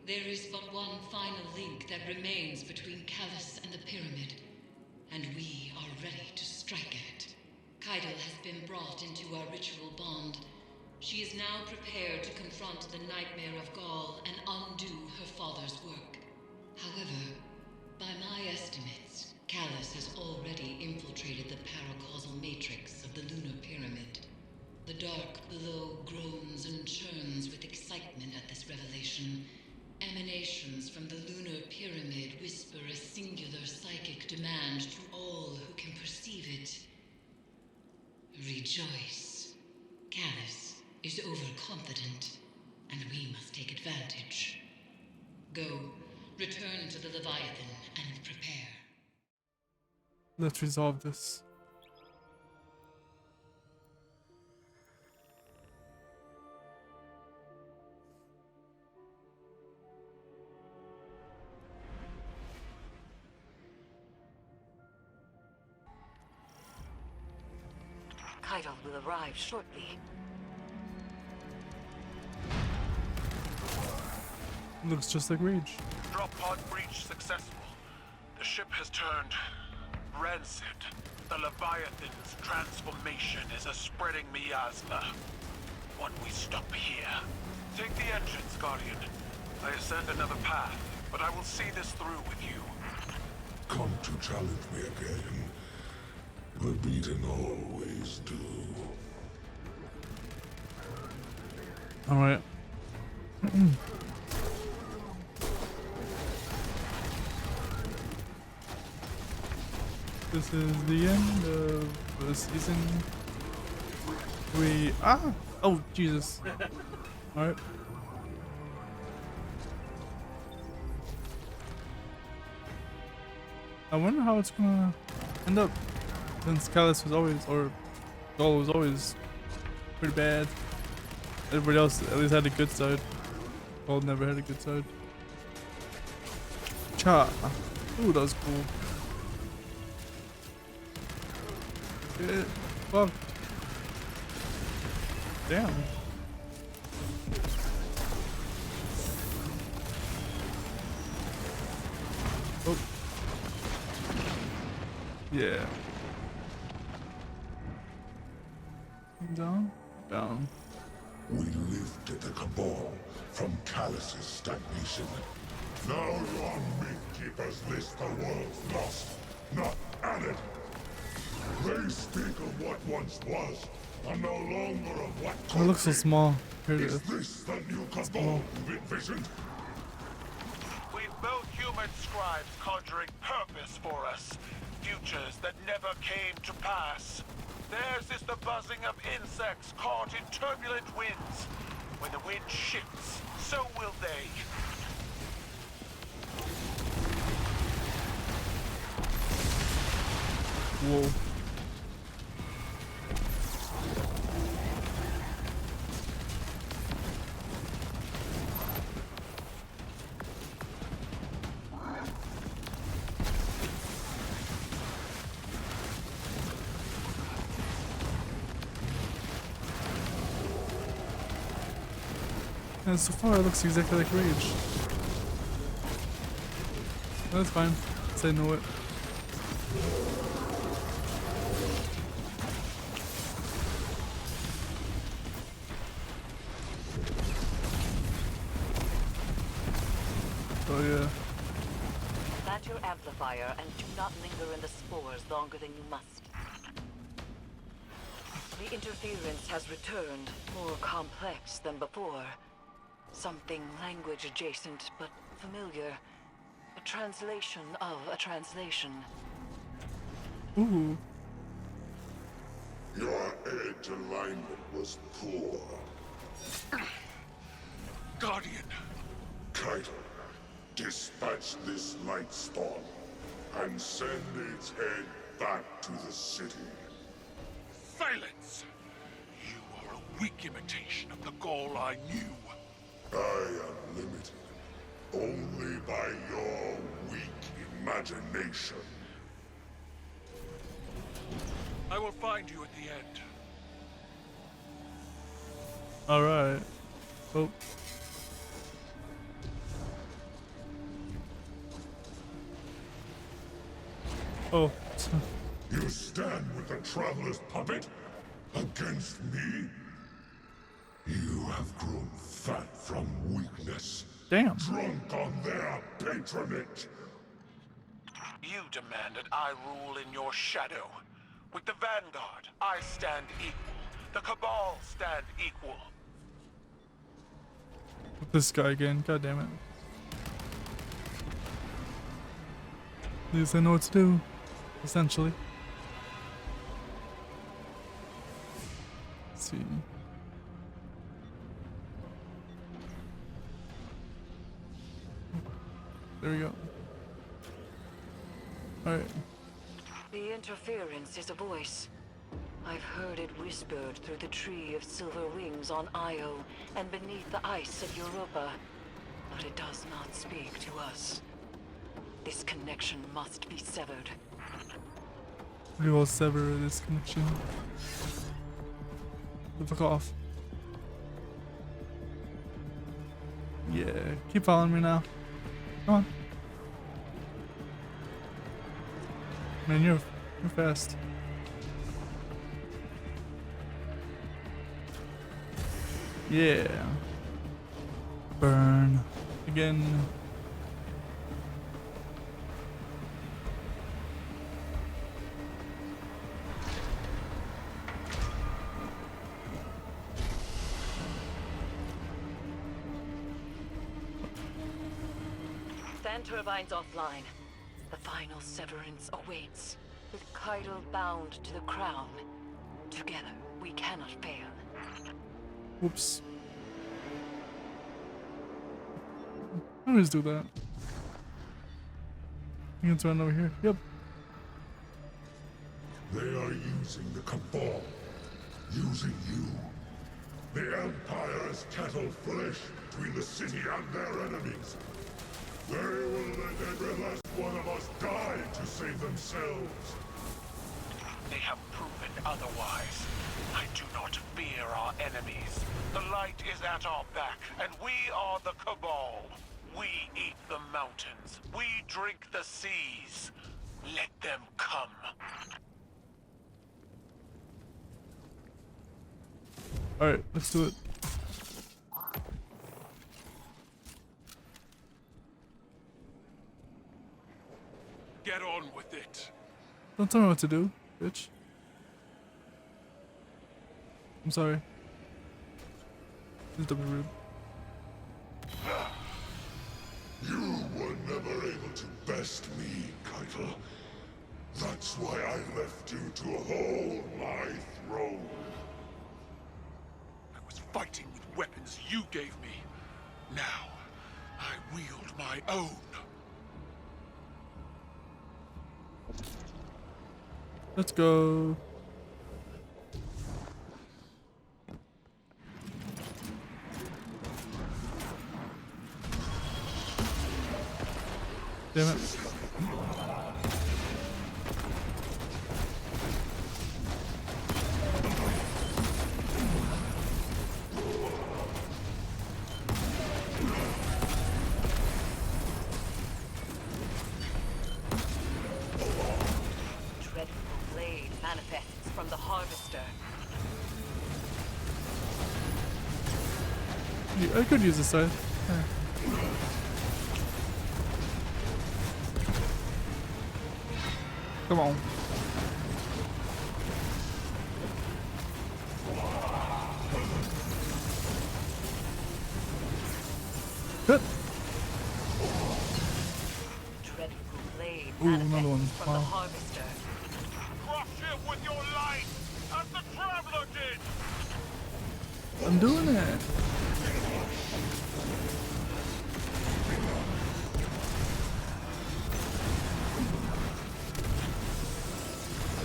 There is but one final link that remains between Callus and the Pyramid, and we are ready to strike at it. Kaido has been brought into our ritual bond. She is now prepared to confront the Nightmare of Gaul and undo her father's work. However, by my estimates, Callus has already infiltrated the paracausal matrix of the lunar pyramid. The dark below groans and churns with excitement at this revelation. Emanations from the lunar pyramid whisper a singular psychic demand to all who can perceive it. Rejoice. Callus is overconfident, and we must take advantage. Go, return to the Leviathan and prepare. Let's resolve this. Kaido will arrive shortly. Looks just like Rage. Drop pod breach successful. The ship has turned rancid. The Leviathan's transformation is a spreading miasma. What we stop here? Take the entrance, Guardian. I ascend another path, but I will see this through with you. Come to challenge me again. The beaten always do. Alright. This is the end of the season. Oh, Jesus. Alright. I wonder how it's gonna end up. Since Callus was always, or Gaul was always pretty bad. Everybody else at least had a good side. Gaul never had a good side. Cha. Ooh, that was cool. Get fucked. Damn. Oh. Yeah. Down, down. We lifted the Cabal from Callus's stagnation. Now your Midkeepers list the world's lost, not added. They speak of what once was, and no longer of what could Oh, it looks so be. small. Here it Is is. this the new Cabal you've envisioned? We've built human scribes conjuring purpose for us. Futures that never came to pass. Theirs is the buzzing of insects caught in turbulent winds. When the wind shifts, so will they. Whoa. And so far it looks exactly like Rage. That's fine. Say know it. Oh yeah. Plant your amplifier and do not linger in the spores longer than you must. The interference has returned, more complex than before. Something language adjacent, but familiar. A translation of a translation. Ooh. Your edge alignment was poor. Guardian, Kaido, dispatch this light storm and send its head back to the city. silence! You are a weak imitation of the Gaul I knew. I am limited only by your weak imagination. I will find you at the end. Alright. Oh. Oh. You stand with the Traveler's puppet? Against me? You have grown fat from weakness. Damn. Drunk on their patronage. You demanded I rule in your shadow. With the Vanguard, I stand equal. The Cabal stand equal. This guy again. God damn it. At least I know what to do. Essentially. Let's see. There we go. Alright. The interference is a voice. I've heard it whispered through the tree of silver wings on Io and beneath the ice of Europa. But it does not speak to us. This connection must be severed. We will sever this connection. The fuck off. Yeah, keep following me now. Come on. Man, you're fast. Yeah. Burn. Again. Fan turbines offline. The final severance awaits. With Kydal bound to the crown. Together, we cannot fail. Whoops. I always do that. You can turn over here. Yep. They are using the Cabal. Using you. The Empire is cattle flesh between the city and their enemies. They will let every last one of us die to save themselves. They have proven otherwise. I do not fear our enemies. The light is at our back, and we are the Cabal. We eat the mountains. We drink the seas. Let them come. Alright, let's do it. Get on with it. Don't tell me what to do, bitch. I'm sorry. This is double rude. You were never able to best me, Keitel. That's why I left you to hold my throne. I was fighting with weapons you gave me. Now, I wield my own. Let's go. Damn it. Dreadful blade manifests from the Harvester. I could use this side. Yeah. Come on. Good. Dreadful blade Ooh, another one. manifests from the Wow. Harvester. Crush him with your light, as the Traveler did! I'm doing it.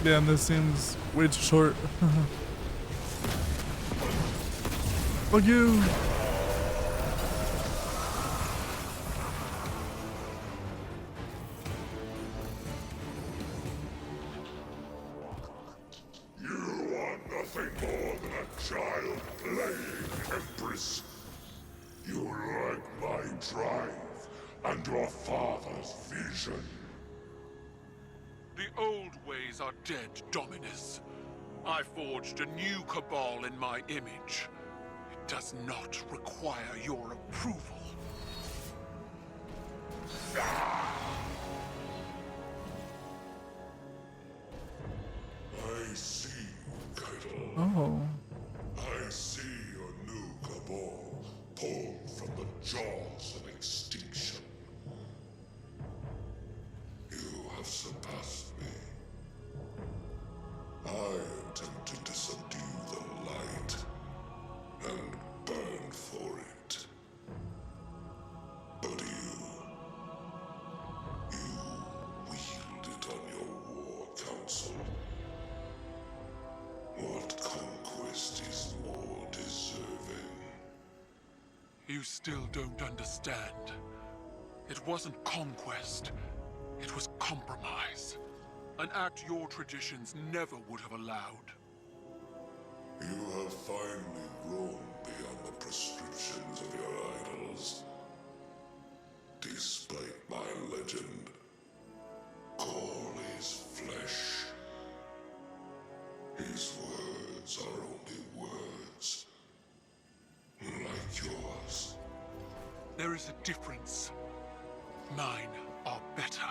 Damn, this seems way too short. Fuck you. You are nothing more than a child playing, Empress. You lack my drive and your father's vision. The old ways are dead, Dominus. I forged a new cabal in my image. It does not require your approval. I see you, Keitel. Oh. I see your new cabal pulled from the jaws of extinction. You have surpassed me. I attempted to subdue the light and burn for it. But you wield it on your war council. What conquest is more deserving? You still don't understand. It wasn't conquest. It was compromise. An act your traditions never would have allowed. You have finally grown beyond the prescriptions of your idols. Despite my legend, Gaul is flesh. His words are only words, like yours. There is a difference. Mine are better.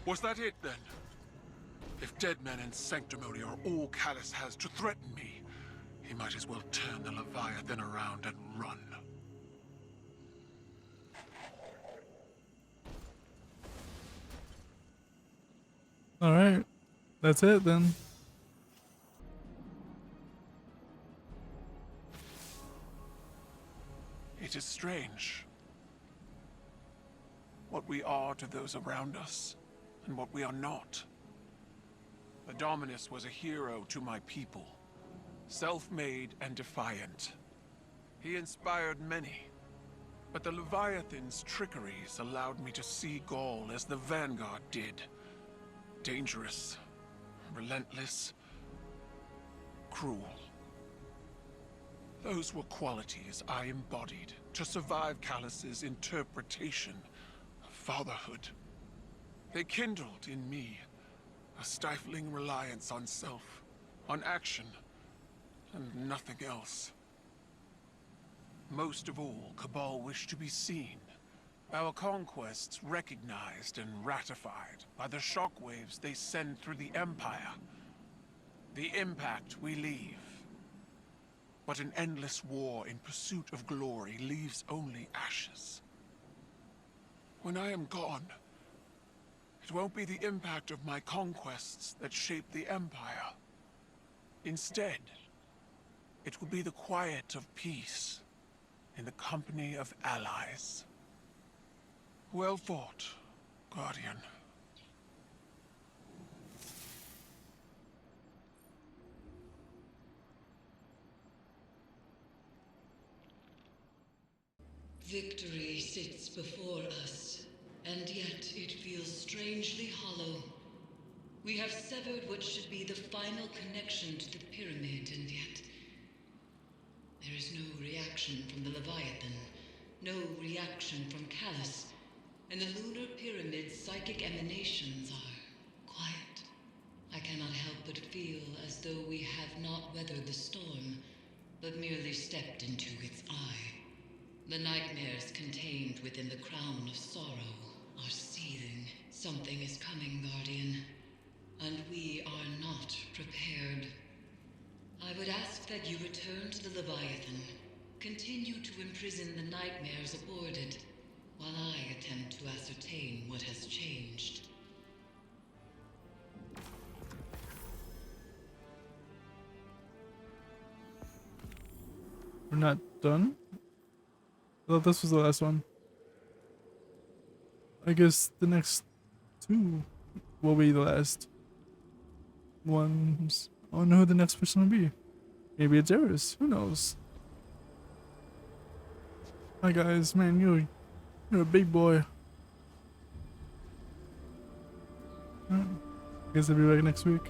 Was that it, then? If dead men and sanctimony are all Callus has to threaten me, he might as well turn the Leviathan around and run. Alright. That's it then. It is strange. What we are to those around us, and what we are not. The Dominus was a hero to my people. Self-made and defiant. He inspired many. But the Leviathan's trickeries allowed me to see Gaul as the Vanguard did. Dangerous, relentless, cruel. Those were qualities I embodied to survive Callus's interpretation of fatherhood. They kindled in me a stifling reliance on self, on action, and nothing else. Most of all, Cabal wished to be seen. Our conquests recognized and ratified by the shockwaves they send through the Empire. The impact we leave. But an endless war in pursuit of glory leaves only ashes. When I am gone, it won't be the impact of my conquests that shape the Empire. Instead, it will be the quiet of peace in the company of allies. Well fought, Guardian. Victory sits before us, and yet it feels strangely hollow. We have severed what should be the final connection to the pyramid, and yet there is no reaction from the Leviathan, no reaction from Callus, and the lunar pyramid's psychic emanations are quiet. I cannot help but feel as though we have not weathered the storm, but merely stepped into its eye. The nightmares contained within the crown of sorrow are seething. Something is coming, Guardian, and we are not prepared. I would ask that you return to the Leviathan, continue to imprison the nightmares aboard it, while I attempt to ascertain what has changed. We're not done? I thought this was the last one. I guess the next two will be the last ones. I don't know who the next person will be. Maybe it's Eris. Who knows? Hi guys, man, you're a big boy. Alright. I guess I'll be back next week.